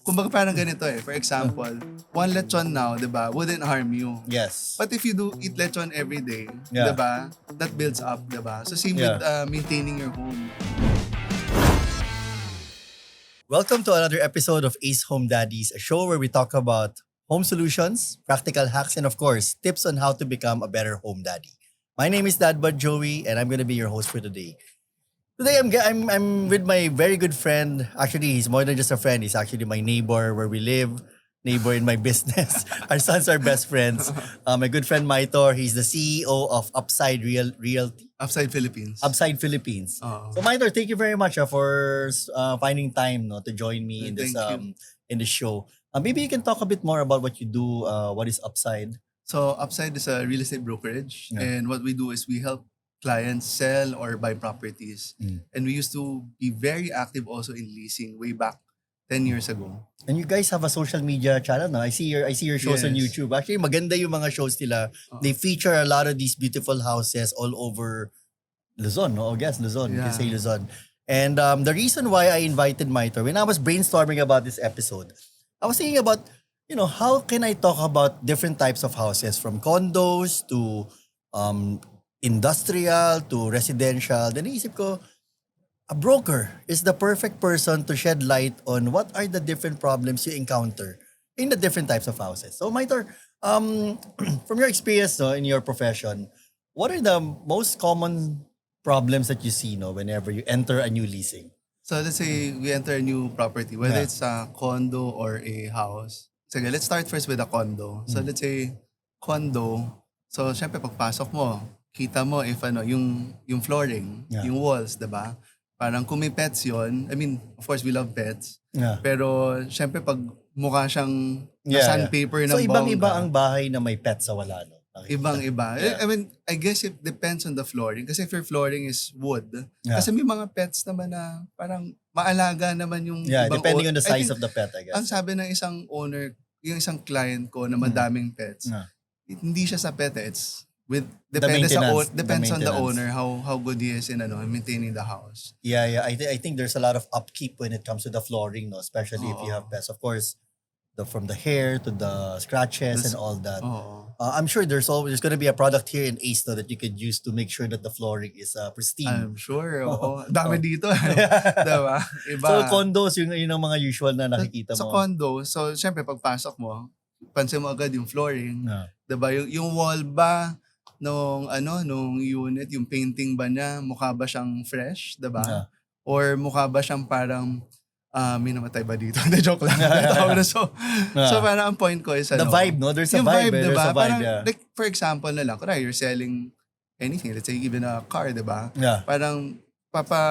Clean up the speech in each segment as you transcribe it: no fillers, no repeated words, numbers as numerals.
kumbaga parang ganito eh. For example, one lechon now, di ba, wouldn't harm you. Yes. But if you do eat lechon every day, Yeah. di ba, that builds up, di ba? So same Yeah. with maintaining your home. Welcome to another episode of Ace Home Daddies, a show where we talk about home solutions, practical hacks, and of course, tips on how to become a better home daddy. My name is Dad Bud Joey, and I'm going to be your host for today. Today, I'm with my very good friend. Actually, he's more than just a friend. He's actually my neighbor where we live, neighbor in my business. Our sons are best friends. My good friend Maitor, he's the CEO of Upside Realty. Upside Philippines. Upside Philippines. Oo. So Maitor, thank you very much for finding time to join me in this Thank you. in the show. Maybe you can talk a bit more about what you do. What is Upside? So Upside is a real estate brokerage, Yeah. and what we do is we help clients sell or buy properties. And we used to be very active also in leasing way back 10 years ago. And you guys have a social media channel now. I see your shows on Yes. YouTube. Actually, maganda yung mga shows nila. They feature a lot of these beautiful houses all over Luzon, no? I guess Luzon. You can Yeah. say Luzon. And the reason why I invited Maitor, when I was brainstorming about this episode, I was thinking about, how can I talk about different types of houses, from condos to industrial to residential. Then naisip ko, a broker is the perfect person to shed light on what are the different problems you encounter in the different types of houses. So Maitor, from your experience in your profession, what are the most common problems that you see whenever you enter a new leasing? So let's say we enter a new property, whether Yeah. it's a condo or a house. Sige, let's start first with a condo. So let's say condo. So syempre pagpasok mo, kita mo if yung flooring, Yeah. yung walls, 'di ba? Parang kung may pets 'yon, I mean, of course we love pets. Yeah. Pero syempre pag mukha siyang Yeah, sandpaper So ng ibang-iba bongga, ang bahay na may pet sa wala, no? Nakikita. ibang-iba. Yeah. I mean, I guess it depends on the flooring. Kasi if your flooring is wood, Yeah. kasi may mga pets naman na parang maalaga naman yung Yeah, ibang depending on the I size think of the pet, I guess. ang sabi ng isang owner, yung isang client ko na madaming pets, Yeah. hindi siya sa pet eh. It's The depends maintenance. on the owner how good he is in maintaining the house. Yeah. I think there's a lot of upkeep when it comes to the flooring, no? Especially if you Oo. have pets. Of course, from the hair to the scratches and all that. Oo. I'm sure there's going to be a product here in Ace that you could use to make sure that the flooring is pristine. I'm sure. Oo. Dami dito. Diba? Iba. So condos, yun ang mga usual na nakikita Sa mo. condo, so syempre pagpasok mo, pansin mo agad yung flooring. Yeah. Diba? Yung wall ba nung unit, yung painting ba niya, mukha ba siyang fresh, diba? Yeah. Or mukha ba siyang parang may namatay ba dito? Hindi, joke lang. so parang ang point ko is The vibe, no? There's a yung vibe. diba? There's a vibe, Parang, yeah. like, for example na lang, kunwari, you're selling anything, let's say even a car, diba? Yeah. Parang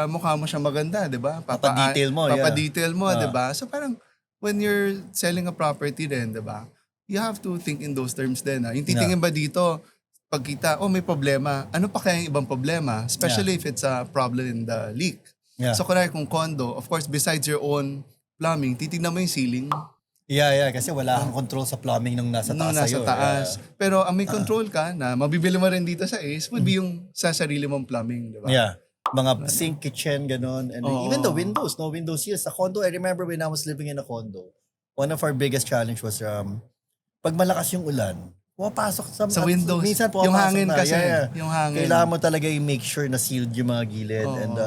mukha mo siya maganda, diba? Papa-detail mo, yeah. Papa-detail mo, Yeah. diba? So parang when you're selling a property din, diba? You have to think in those terms din. Yung titingin ba dito, pagkita, may problema. Ano pa kaya yung ibang problema? Especially if it's a problem in the leak. Yeah. So kunwari kung condo, of course, besides your own plumbing, titignan mo yung ceiling. Yeah. Kasi wala kang control sa plumbing nung nasa taas Nasa sa'yo. taas. Pero ang may control ka na mabibili mo rin dito sa Ace would be yung sa sarili mong plumbing, di ba? Yeah. Mga sink, kitchen, ganun. And Oo. even the windows, no? Windows here. Sa condo, I remember when I was living in a condo, one of our biggest challenge was pag malakas yung ulan, pumapasok Sa windows. Minsan Yung pumapasok hangin na. kasi. Yeah. Yung hangin. Kailangan mo talaga i-make sure na sealed yung mga gilid. Oo. And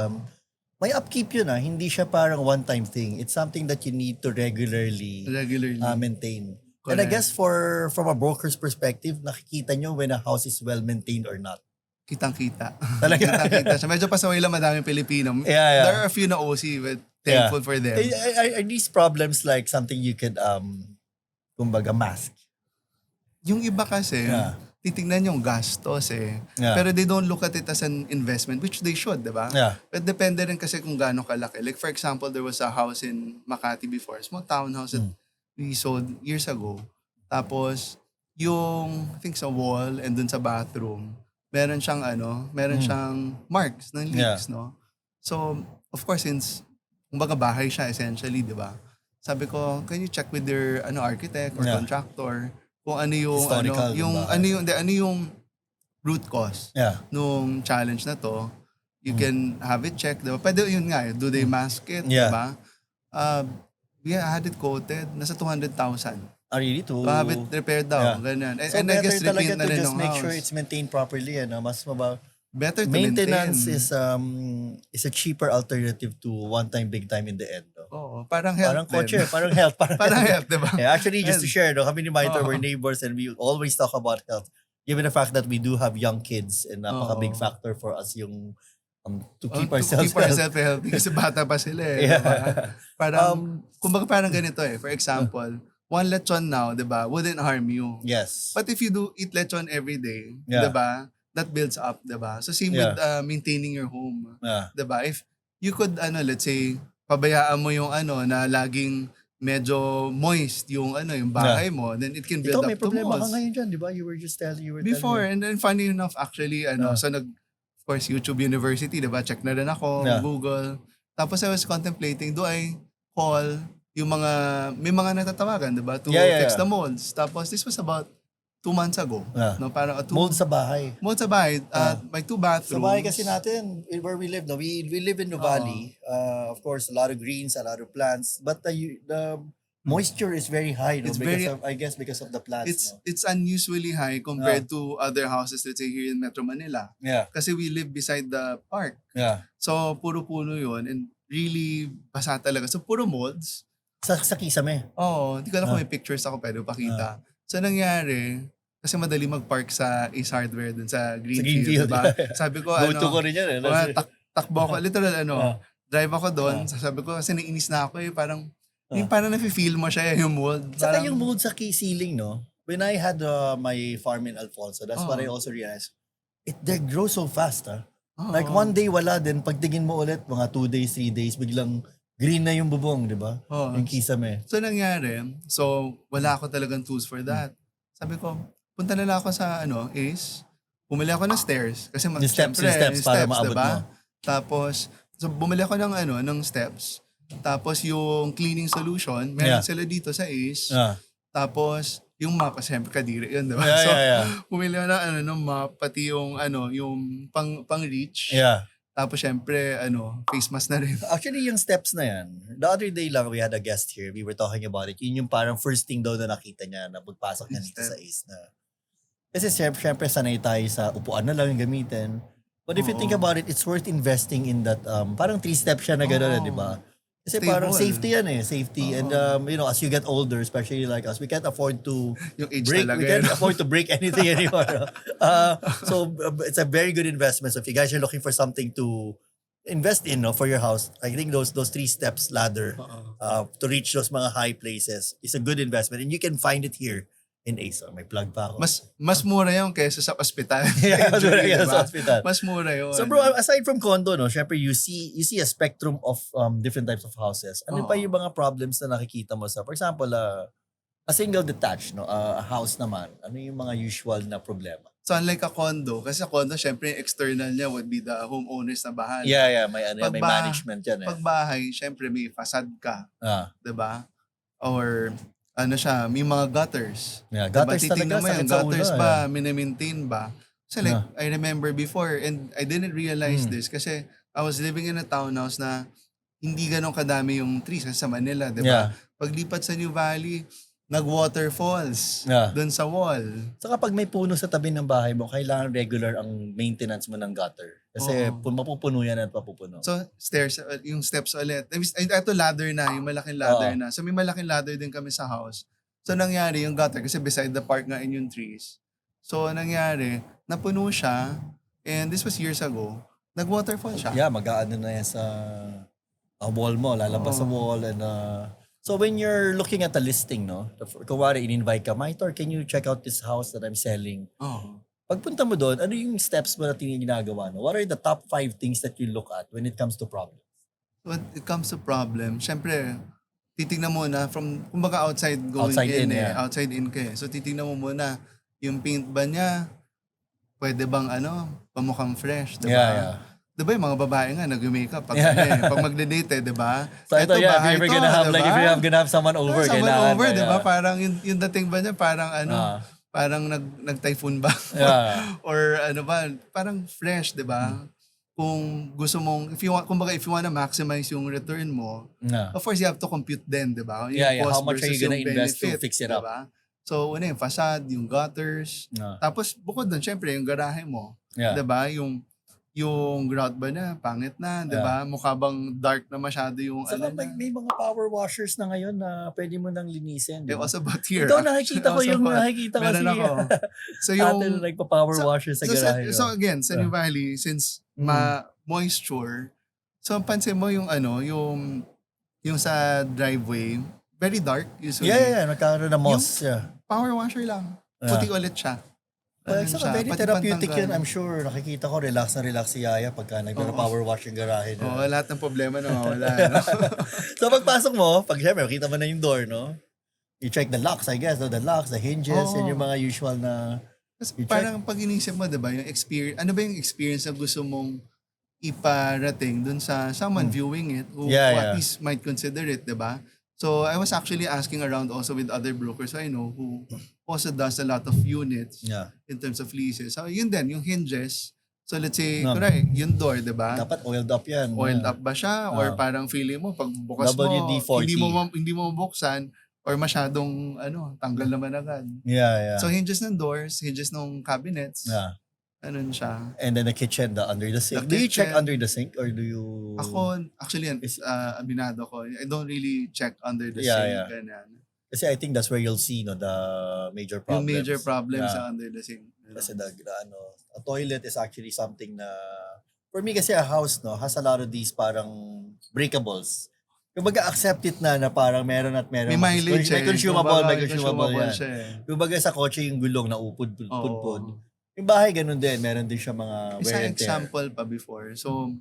may upkeep yun. Hindi siya parang one-time thing. It's something that you need to regularly maintain. And I Correct. guess from a broker's perspective, nakikita nyo when a house is well-maintained or not. Kitang-kita. Talaga? Kitang-kita siya. Medyo pasaway lang madaming Pilipino. Yeah. There are a few na OC, but thankful for them. Are these problems like something you could, kumbaga, mask? Yung iba kasi, Yeah. titignan yung gastos eh. Yeah. Pero they don't look at it as an investment, which they should, di ba? Yeah. But depende rin kasi kung gaano kalaki. Like for example, there was a house in Makati before, small townhouse that we sold years ago. Tapos, I think sa wall and dun sa bathroom, meron siyang siyang marks ng leaks, no? So, of course, since, kumbaga bahay siya essentially, di ba? Sabi ko, can you check with your architect or Yeah. contractor kung ano yung Historical ng bahay. ano yung root cause Yeah. nung challenge na to. You can have it checked, diba? Pwede yun nga, do they mask it, Yeah. diba? we had it quoted, nasa 200,000. Really? To To have it repaired daw, Yeah. ganyan. So And I better guess talaga repaint na to rin just ng make sure house. it's maintained properly. Mas Better to maintenance maintain. is a cheaper alternative to one time, big time in the end. No? Oo, parang Parang health din. kotse, parang health. Parang health, di ba? Yeah, actually, just to And- share, no, kami ni Maitor, we're Oo. neighbors and we always talk about health. Given the fact that we do have young kids and napaka-big Oo. factor for us yung to Oh, keep to ourselves keep ourselves healthy kasi bata pa sila eh. Yeah. Diba? Parang, kumbaga parang Mm. ganito eh. For example, one lechon now, di ba, wouldn't harm you. Yes. But if you do eat lechon every day, Yeah. di ba, that builds up, di ba? So same Yeah. with maintaining your home. Yeah. Di ba? If you could, let's say, pabayaan mo yung na laging medyo moist yung yung bahay mo, then it can build Ikaw, up may to problema ka moss. ngayon dyan, di ba? You were telling Before, me. and then funny enough, actually, so of course, YouTube University, diba? Check na rin ako, Yeah. Google. Tapos I was contemplating, do I call yung may mga natatawagan, diba? To Yeah. fix the molds. Tapos this was about 2 months ago. Yeah. No, parang Mold sa bahay. mold sa bahay. May 2 bathrooms. Sa bahay kasi natin, where we live, no, we live in Nuvali. Of course, a lot of greens, a lot of plants. But the moisture is very high, no? It's Because of the plants. It's unusually high compared to other houses, let's say here in Metro Manila. Yeah. Kasi we live beside the park. Yeah. So, puro puno yun and really basa talaga. So, puro molds. Sa Kisame. Oo, hindi ko alam kung may pictures ako pwede pakita. So, nangyari, kasi madali mag-park sa Ace Hardware dun sa Greenfield, diba? Sabi ko, Go-to ko rin yan eh. takbo ako, literal, drive ako doon. Ah. Sabi ko, kasi naiinis na ako parang, yung parang nafe-feel mo siya yung mold. Saka Parang, yung mold sa key ceiling, no? When I had my farm in Alfonso, that's what I also realized. They grow so fast, ah. Like one day wala din, pagtingin mo ulit, mga 2 days, 3 days, biglang green na yung bubong, di ba? Oo. Yung kisame. So, nangyari, wala ako talagang tools for that. Sabi ko, punta na lang ako sa Ace. Bumili ako ng stairs. Kasi Yung steps para maabot diba? mo. Tapos, bumili ako ng steps. Tapos yung cleaning solution, meron sila dito sa Ace. Yeah. Tapos, yung map, siyempre kadiri yun, diba? Yeah, So, yeah. bumili ako ng map, pati yung yung pang-reach. Yeah. Tapos, siyempre, face mask na rin. Actually, yung steps na yan, the other day lang, we had a guest here. We were talking about it. Yun yung parang first thing daw na nakita niya na pagpasok niya dito sa Ace na. Kasi syempre, sanay tayo sa upuan na lang yung gamitin. But if you think about it, it's worth investing in that, parang 3-step siya na gano'n, di ba? Kasi parang Stable. safety yan eh, safety. And as you get older, especially like us, we can't afford to Yung age break, talaga. we can't afford to break anything anymore. So it's a very good investment. So if you guys are looking for something to invest in for your house, I think those 3 steps ladder to reach those mga high places is a good investment. And you can find it here in Ace. May plug pa ako. Mas mura yun kaysa sa ospital. Yeah, mas mura Diba? yan sa hospital. Mas mura yun. So bro, aside from condo, no, syempre you see a spectrum of different types of houses. Ano pa yung mga problems na nakikita mo sa, for example, a single detached, no, a house naman. Ano yung mga usual na problema? So unlike a condo, kasi sa condo, syempre yung external niya would be the homeowners na bahala. Yeah, may may Pag management yan eh. Pag bahay, syempre may facade ka, Ah, 'di ba? Or may mga gutters. yeah, Diba? gutters Titignan talaga mo yung sakit sa ulo. gutters ba, minamaintain ba? Kasi like, Yeah. I remember before, and I didn't realize this, kasi I was living in a townhouse na hindi ganun kadami yung trees kasi sa Manila, di Yeah. ba? Paglipat sa New Valley, nag-waterfalls Yeah. dun sa wall. Saka pag may puno sa tabi ng bahay mo, kailangan regular ang maintenance mo ng gutter. Kasi Oo. mapupuno yan at mapupuno. So, stairs, yung steps ulit. Ito ladder na, yung malaking ladder Oo. na. So, may malaking ladder din kami sa house. So, nangyari yung gutter, kasi beside the park nga in yung trees. So, nangyari, napuno siya, and this was years ago, nag-waterfall siya. Yeah, mag-aano na yan sa wall mo, lalabas sa wall. And so when you're looking at the listing, no, kung wari in-invite ka, Maitor, can you check out this house that I'm selling? Oh. Pagpunta mo doon, ano yung steps mo na ginagawa? No? What are the top 5 things that you look at when it comes to problems? When it comes to problem, syempre, titignan mo na from, kumbaga outside going Outside in, in, yeah. outside in ka eh. So, titignan mo muna, yung paint ba niya, pwede bang pamukhang fresh, diba? Yeah. Diba yung mga babae nga, nag-makeup pag, pag magde-date diba? So ito, yeah, if you're gonna have, diba? like, if you're gonna have someone over, kailangan. Over, diba? Parang yung dating ba niya, parang parang nag-typhoon ba? Yeah. Or parang fresh, diba? kung gusto mong, kumbaga, if you wanna maximize yung return mo, Yeah. of course, you have to compute din, di ba? Yung Yeah. cost How much are you versus gonna yung invest to benefit, fix it di up? ba? So, una yung facade, yung gutters. Yeah. Tapos, bukod doon, syempre, yung garahe mo. Yeah. Di ba? Yung grout ba na, pangit na, di ba? Mukha bang dark na masyado yung Saka ano na. may mga power washers na ngayon na pwede mo nang linisin. It Diba? was about here. Ito nakikita ko yung about- nakikita ko Meron si ako. So ate yung, na nagpa-power washer sa garahe. so again, sa New Valley, since moisture, so pansin mo yung yung sa driveway, very dark usually. Yeah. Nagkakaroon ng moss. Yeah. Power washer lang. Yeah. Puti ulit siya. Ganun Saka siya. very Pati therapeutic pantanggal. yun. I'm sure nakikita ko relax si Yaya pagka nagpa-power wash yung garahe niya. Oo, lahat ng problema na wala. No? So pagpasok mo, pag syempre makita mo na yung door, no? You check the locks, I guess. No? The locks, the hinges, Oo. yun yung mga usual na... Kasi You parang pag inisip mo, diba, yung experience, ano ba yung experience na gusto mong iparating dun sa someone viewing it who at least might consider it, diba? So I was actually asking around also with other brokers I know who also does a lot of units in terms of leases. So yun din, yung hinges. So let's say, kunwari, yung door, diba? Dapat oiled up yan. Oiled up ba siya? Or parang feeling mo, pag bukas mo, WD-40. hindi mo mabuksan, or masyadong, tanggal naman agad. Yeah. So hinges ng doors, hinges ng cabinets, ganun siya. And then the kitchen, under the sink. Do you check under the sink or do you... Ako, actually, aminado ko. I don't really check under the Yeah, sink. yeah. Ganyan. Kasi I think that's where you'll see the major problems. Yung major problems Yeah. sa under the sink. Kasi a toilet is actually something na... For me kasi a house has a lot of these parang breakables. Kumbaga accept it na parang meron at meron. May mileage May consumable yan. siya eh. Kumbaga sa kotse yung gulong na upod-pud. Oo. Yung bahay ganun din. Meron din siya mga Isang wear and tear. example pa before. So,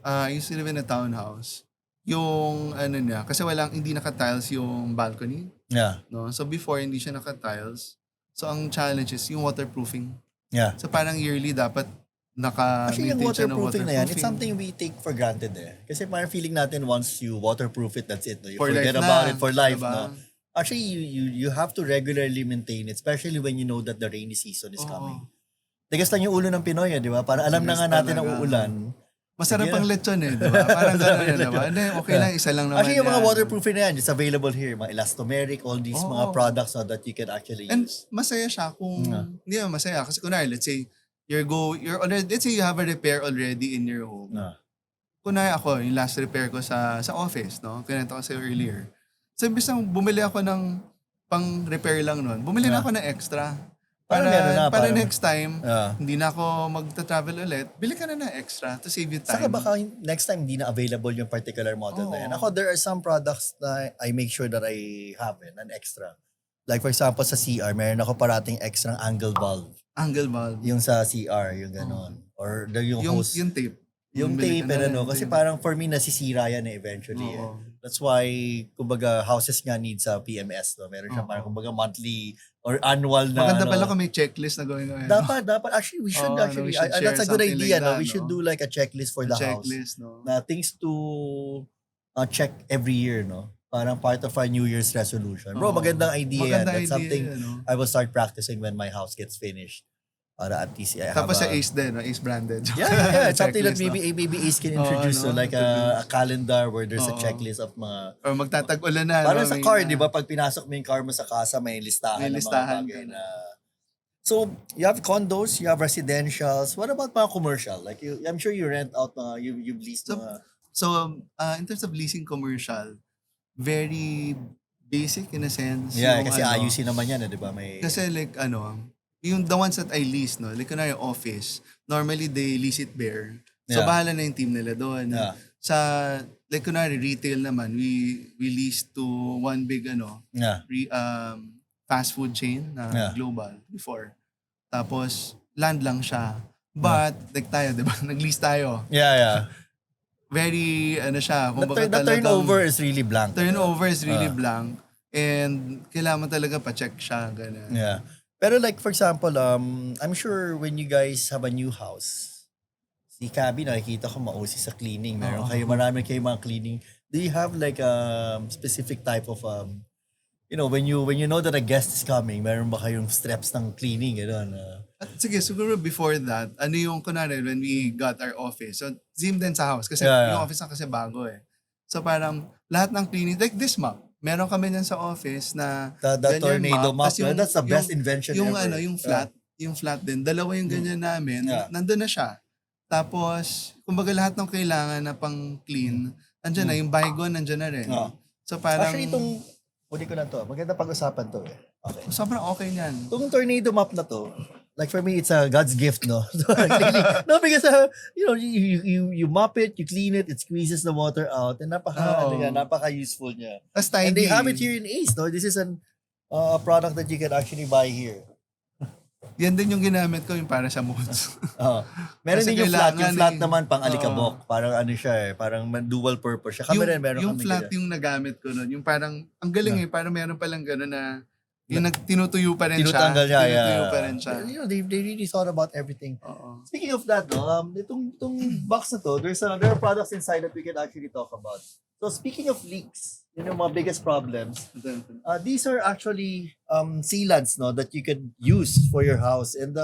I used to live in a townhouse. Yung niya, kasi hindi naka-tiles yung balcony. Yeah. No? So before, hindi siya naka-tiles. So ang challenge is yung waterproofing. Yeah. So parang yearly dapat Actually, yung naka-maintain siya ng waterproofing na yan, it's waterproofing. something we take for granted eh. Kasi parang feeling natin once you waterproof it, that's it. No? You For forget life about na, it for life. diba? No? Actually, you have to regularly maintain it, especially when you know that the rainy season is Oo. coming. Tigas lang yung ulo ng Pinoy, di ba? Para alam na Tigas nga natin ang talaga. uulan. Masarap Sige. ang lechon eh, di ba? Parang gano'n yun, di ba? Hindi, okay lang, isa lang naman Actually, yung mga yan. waterproofing na yan, it's available here. Mga elastomeric, all these Oo. mga products that you can actually And use. masaya siya kung, hindi naman masaya. Kasi kunwari, let's say, let's say you have a repair already in your home. Kunwari ako, yung last repair ko sa office, no? Kinento ko sa'yo earlier. So, imbis na bumili ako ng pang-repair lang nun, bumili na ako ng extra. Parang meron na, Para parang- next time, Yeah. hindi na ako magta-travel ulit, bili ka na ng extra to save you time. Saka baka next time hindi na available yung particular model na yan. Ako, there are some products na I make sure that I have an extra. Like for example, sa CR, meron ako parating extra angle valve. Angle valve. Yung sa CR, yung ganon. Or yung hose. Yung tape. Yung Bumili tape ka na and ano. rin, Kasi tape. parang for me, nasisira yan eventually. Oo. That's why, kumbaga, houses nga need sa PMS. No? Meron siya Oo. parang, kumbaga, monthly or annual na. Maganda ano. pala kung may checklist na gawin. Dapat. Actually, we should Oo, actually. we should That's a share good something idea. like No? that, We should no? do like a checklist for the house. Checklist, no? Na things to check every year, no? Parang part of our New Year's resolution. Bro, Oo. magandang idea. Maganda That's idea something yan, no? I will start practicing when my house gets finished. Para at least I have Tapos a... sa Ace din, no? Ace branded. Yeah. It's something that Checklist, no? maybe Ace can Oo, introduce. So no? like a calendar where there's a Oo. checklist of mga... Or magtatag-ulan na. Parang no? sa May car, na- di ba? Pag pinasok mo yung car mo sa casa, may listahan May ng mga listahan bagay ka na... So, you have condos, you have residentials. What about mga commercial? Like, I'm sure you rent out mga... You've leased So, mga... So, in terms of leasing commercial, very basic in a sense. Yeah, yung kasi ano, ayusin naman yan, di ba? May... Kasi like yung the ones that I lease, no? Like kunwari office, normally they lease it bare. So Yeah. bahala na yung team nila doon. Yeah. Sa like kunwari retail naman, we lease to one big Yeah. fast food chain na Yeah. global before. Tapos land lang siya. But like tayo, 'di ba? Nag-lease tayo. Yeah. Very siya, The kumbaga turnover is really blank. turnover is really blank. And kailangan talaga pa-check siya, ganun. Yeah. Pero like, for example, I'm sure when you guys have a new house, si Cabby, nakikita ko mausi sa cleaning. Marami kayo mga cleaning. Do you have like a specific type of when you know that a guest is coming, meron ba kayong steps ng cleaning, gano'n? At sige, siguro before that, ano yung kunwari when we got our office. So, same din sa house. Kasi Yeah. yung office na kasi bago eh. So parang lahat ng cleaning, like this mop. Meron kami yan sa office na The ganyan tornado mop, Tas yung- that's the best yung- invention yung ever. yung flat din. Dalawa yung ganyan namin. Yeah. Nandun na siya. Tapos, kumbaga lahat ng kailangan na pang clean, andyan na. Yung Baygon, andyan na rin. Yeah. So parang, Actually, huli ko na to. Maganda pag-usapan to eh. Okay. sobrang okay niyan. Itong tornado mop na to, like for me, it's a God's gift, no? No, because you mop it, you clean it, it squeezes the water out, and napaka-useful niya. Tas And they tidy. have it here in Ace, no? This is a product that you can actually buy here. Yan din yung ginamit ko, yung para sa moods. Meron Kasi din yung flat. kailangan Yung flat eh. naman pang alikabok. Parang ano siya eh. Parang dual purpose siya. Kami rin meron yung kami flat ganyan. yung nagamit ko nun. Yung parang, ang galing eh, parang meron palang gano'n na, yung tinutuyo pa rin siya. Tinutanggal siya. Tinutuyo Yeah. pa rin siya. They really thought about everything. Oo. Speaking of that, no, itong box na to, there are products inside that we can actually talk about. So speaking of leaks, yun yung mga biggest problems. These are actually sealants, no, that you can use for your house. And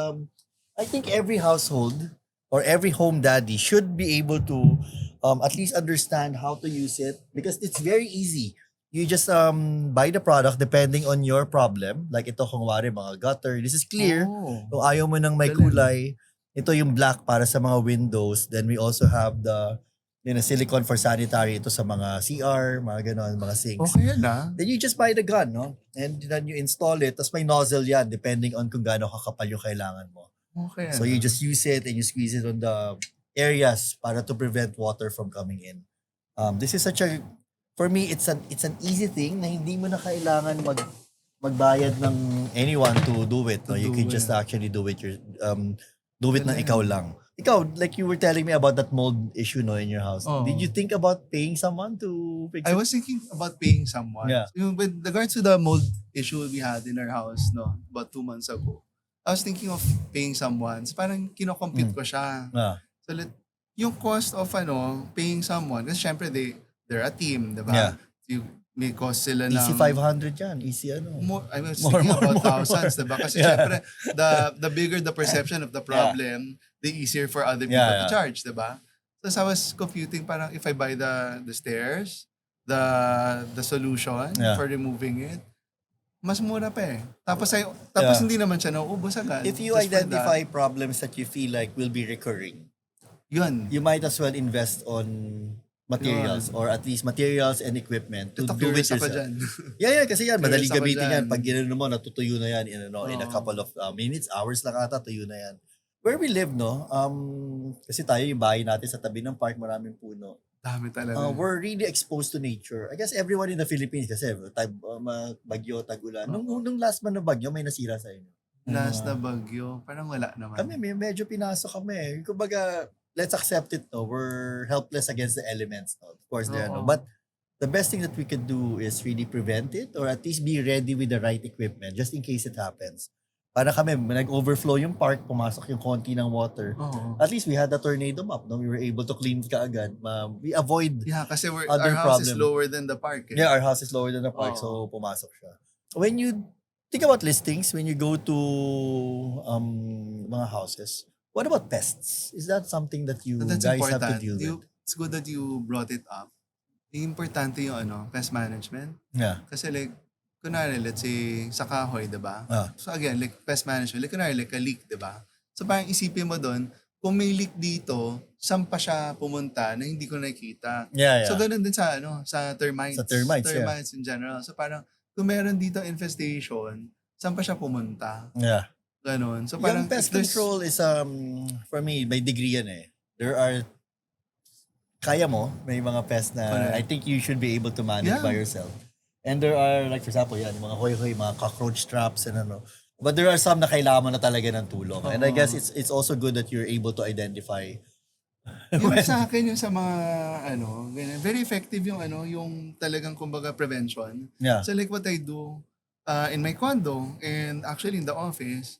I think every household or every home daddy should be able to at least understand how to use it because it's very easy. You just buy the product depending on your problem. Like ito kung wari mga gutter. This is clear. Oh. Kung ayaw mo ng may Galing. kulay, ito yung black para sa mga windows. Then we also have the silicone for sanitary. Ito sa mga CR, mga ganon, mga sinks. Okay yan ah. Then you just buy the gun, no? And then you install it. Tapos may nozzle yan depending on kung gaano kakapal yung kailangan mo. Okay yan. So you just use it and you squeeze it on the areas para to prevent water from coming in. This is for me, it's an easy thing na hindi mo na kailangan magbayad ng anyone to do it. No? You can just actually do it do it ng ikaw lang. Ikaw, like you were telling me about that mold issue no in your house. Oo. Did you think about paying someone to fix I it? was thinking about paying someone. Yeah. Yung with regards to the mold issue we had in our house, no, about 2 months ago, I was thinking of paying someone. So parang kinocompute ko siya. Ah, So yung cost of paying someone, kasi syempre they're a team, di ba? Yeah. May cost sila ng... easy 500 yan. Easy ano. I was More, thinking more, about more, thousands, diba? Kasi Yeah. syempre, the bigger the perception of the problem, the easier for other people Yeah, to yeah. charge, diba? So I was computing parang if I buy the stairs, the solution Yeah. for removing it, mas mura pa eh. Tapos Yeah. hindi naman siya nauubos agad. If you Just for identify problems that you feel like will be recurring, that. Yun. you might as well invest on materials or at least materials and equipment to Ito, do it curious ako yourself. dyan. Yeah, kasi yan, madaling Curious ako gamitin yan. dyan. Pag ginano mo, natutuyo na yan in a Oo. couple of minutes, hours lang ata, tuyo na yan. Where we live, no, kasi tayo yung bahay natin sa tabi ng park, maraming puno. Dami talaga. We're really exposed to nature. I guess everyone in the Philippines kasi bagyo, tag-ulan. Nung last man na bagyo, may nasira sa inyo. Last na bagyo, parang wala naman. Kami, medyo pinasok kami. Kumbaga, let's accept it, no? We're helpless against the elements, no? Of course, there, no? Oo. But the best thing that we could do is really prevent it or at least be ready with the right equipment just in case it happens. Para kami, nag-overflow yung park, pumasok yung konti ng water. Oo. At least we had the tornado map, no? We were able to clean it kaagad. We avoid, Yeah, kasi Other our house is problem. lower than the park. Eh. yeah, our house is lower than the park, so Oo. pumasok siya. When you think about listings, when you go to mga houses, what about pests? Is that something that you That's guys important. have to deal with? It's good that you brought it up. Importante yung pest management. Yeah. Kasi like, kunwari, let's say, sa kahoy, diba? Ah. So again, like pest management, like kunwari, like a leak, diba? So parang isipin mo doon, kung may leak dito, saan pa siya pumunta na hindi ko nakikita? Yeah, yeah. So ganun din sa sa termites. Sa termites, yeah. Termites in general. So parang, kung meron dito infestation, saan pa siya pumunta? yeah. Ganun. So parang, Yung pest if there's- control is, for me, by degree yan eh. There are, kaya mo, may mga pests na Correct. I think you should be able to manage Yeah. by yourself. And there are, like for example, yan, yung mga hoy-hoy, mga cockroach traps and ano. But there are some na kailangan mo na talaga ng tulong. And I Oo. guess it's also good that you're able to identify. Yung sa akin, yung sa mga, ganyan, very effective yung, yung talagang, kumbaga, prevention. Yeah. So, like what I do in my condo and actually in the office,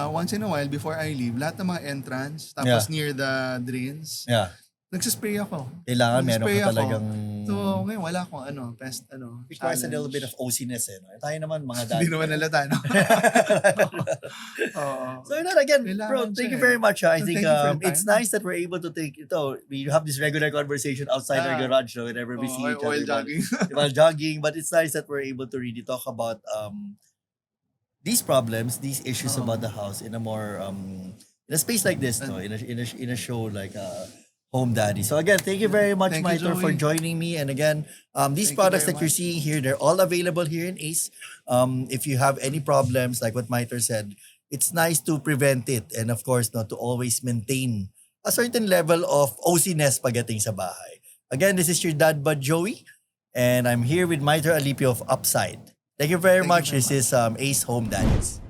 once in a while, before I leave, lahat ng mga entrance, tapos near the drains, Yeah. nagsispray ako. Kailangan meron Nagsispray ka ako. talagang So, ako ngayon, wala akong Requires a little bit of challenge. OC-ness eh. No? Tayo naman mga daddy. Hindi naman nalata, no? Oo. So yun again, Kailangan bro, siya thank you eh. very much. I So, think thank you for your it's time. nice that we're able to take we have this regular conversation outside our Ah. garage no, whenever we see each other. Oil jogging. While jogging, but it's nice that we're able to really talk about these problems, these issues Oo. about the house in a more in a space like this, no, in a show like Home Daddy. So again, thank you very much, Thank you, Maitor, for Joey. joining me. And again, these Thank you products very that you're much. seeing here, they're all available here in Ace. If you have any problems, like what Maitor said, it's nice to prevent it, and of course, not to always maintain a certain level of OC-ness pagdating sa bahay. Again, this is your dad, Bud Joey, and I'm here with Maitor Alipio of Upside. Thank you very Thank you much. very This is Ace Home Daddies.